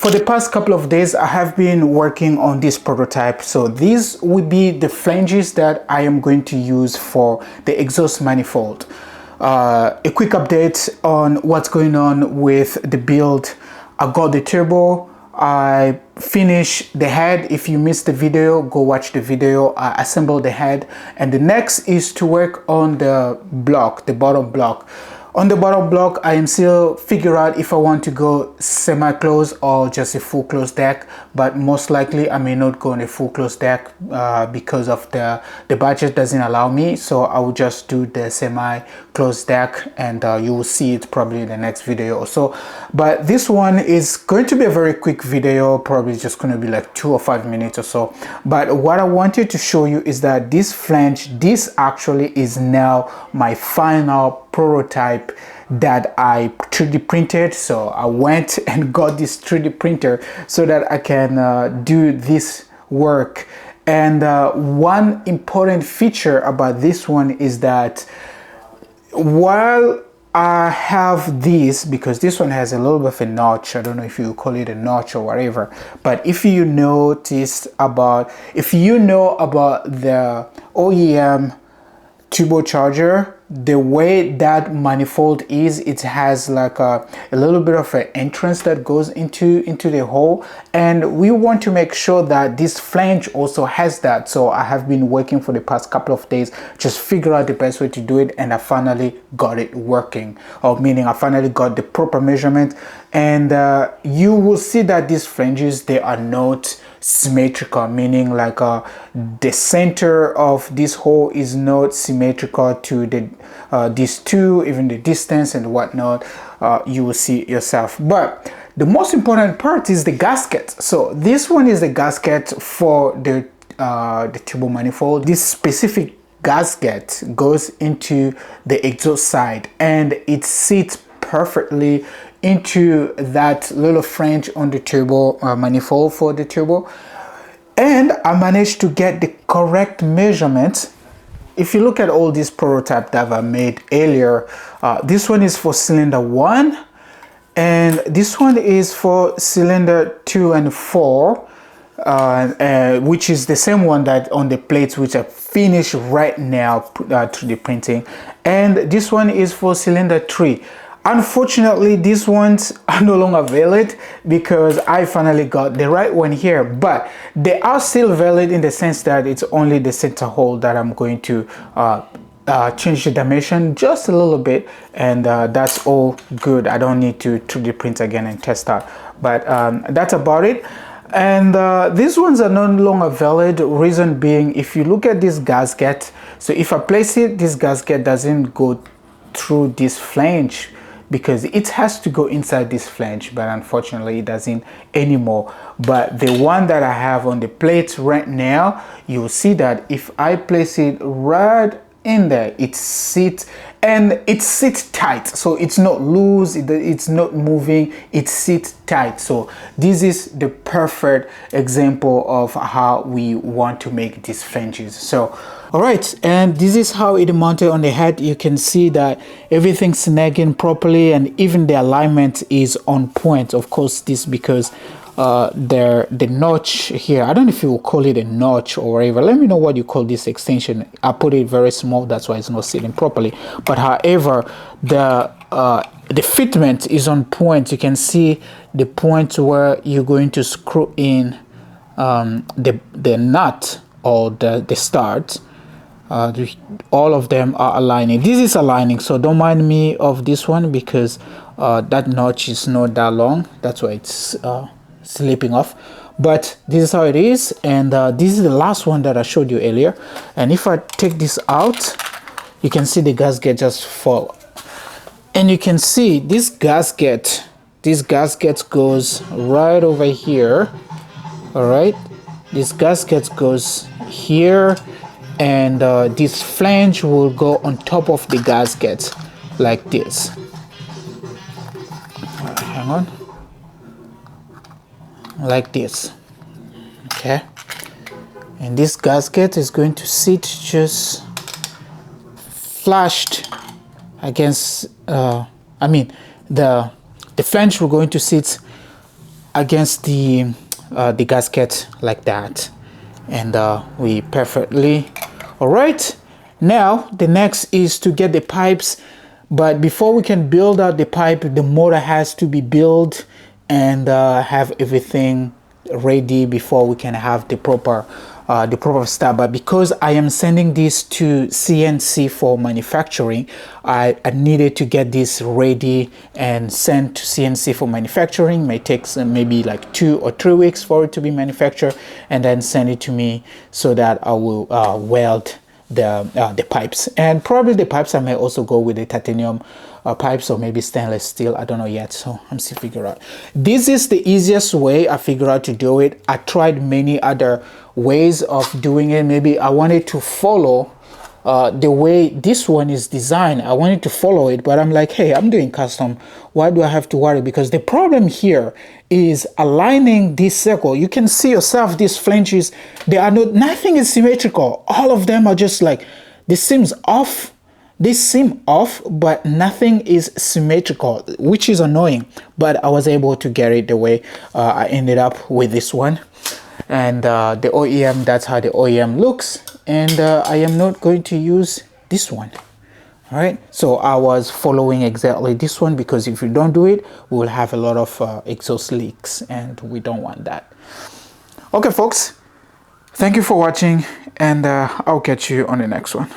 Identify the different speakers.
Speaker 1: For the past couple of days, I have been working on this prototype. So these will be the flanges that I am going to use for the exhaust manifold. A quick update on what's going on with the build. I got the turbo, I finished the head. If you missed the video, go watch the video. I assembled the head, and the next is to work on the block, the bottom block. On the bottom block, I am still figure out if I want to go semi-close or just a full close deck, but most likely I may not go on a full close deck because of the budget doesn't allow me. So I will just do the semi-close deck, and you will see it probably in the next video or so. But this one is going to be a very quick video, probably just going to be like 2 or 5 minutes or so. But what I wanted to show you is that this flange, this actually is now my final prototype that I 3D printed. So I went and got this 3D printer so that I can do this work. And one important feature about this one is that while I have this, because this one has a little bit of a notch, I don't know if you call it a notch or whatever, but if you know about the OEM turbocharger, the way that manifold is, it has like a little bit of an entrance that goes into the hole, and we want to make sure that this flange also has that. So I have been working for the past couple of days, just figure out the best way to do it, and I finally got it working, or meaning I finally got the proper measurement. And you will see that these flanges, they are not symmetrical, meaning like the center of this hole is not symmetrical to the these two, even the distance and whatnot. You will see yourself. But the most important part is the gasket. So this one is the gasket for the turbo manifold. This specific gasket goes into the exhaust side, and it sits perfectly into that little flange on the turbo manifold for the turbo. And I managed to get the correct measurement. If you look at all these prototypes that I made earlier, this one is for cylinder 1, and this one is for cylinder 2 and 4, which is the same one that on the plates which I finished right now through the printing, and this one is for cylinder 3. Unfortunately, these ones are no longer valid because I finally got the right one here, but they are still valid in the sense that it's only the center hole that I'm going to change the dimension just a little bit, and that's all good. I don't need to 3D print again and test out, but that's about it. And these ones are no longer valid. Reason being, if you look at this gasket, so if I place it, this gasket doesn't go through this flange, because it has to go inside this flange, but unfortunately it doesn't anymore. But the one that I have on the plate right now, you'll see that if I place it right in there, it sits, and it sits tight, so it's not loose, it's not moving, it sits tight. So this is the perfect example of how we want to make these flanges. So all right, and this is how it mounted on the head. You can see that everything's snagging properly, and even the alignment is on point. Of course, this because the notch here, I don't know if you will call it a notch or whatever. Let me know what you call this extension. I put it very small, that's why it's not sitting properly. But however, the fitment is on point. You can see the point where you're going to screw in the nut or the stud. All of them are aligning. This is aligning, so don't mind me of this one because that notch is not that long. That's why it's slipping off. But this is how it is, and this is the last one that I showed you earlier. And if I take this out, you can see the gasket just fall, and you can see this gasket goes right over here. All right, this gasket goes here, and this flange will go on top of the gasket like this. Hang on, like this. Okay, and this gasket is going to sit just flushed against the flange. We're going to sit against the gasket like that, and we perfectly all right. Now the next is to get the pipes, but before we can build out the pipe, the motor has to be built and have everything ready before we can have the proper start. But because I am sending this to CNC for manufacturing, I needed to get this ready and sent to CNC for manufacturing. It may take maybe like 2 or 3 weeks for it to be manufactured, and then send it to me so that I will weld the pipes. And probably the pipes I may also go with the titanium pipes, or maybe stainless steel. I don't know yet, so I'm still figuring out. This is the easiest way I figured out to do it. I tried many other ways of doing it. Maybe I wanted to follow the way this one is designed. I wanted to follow it, but I'm like, hey, I'm doing custom. Why do I have to worry? Because the problem here is aligning this circle. You can see yourself, these flanges, they are nothing is symmetrical. All of them are just like, this seems off. They seem off, but nothing is symmetrical, which is annoying. But I was able to get it the way I ended up with this one. And the OEM, that's how the OEM looks. And I am not going to use this one. All right, so I was following exactly this one, because if you don't do it, we will have a lot of exhaust leaks, and we don't want that. Okay, folks, thank you for watching, and I'll catch you on the next one.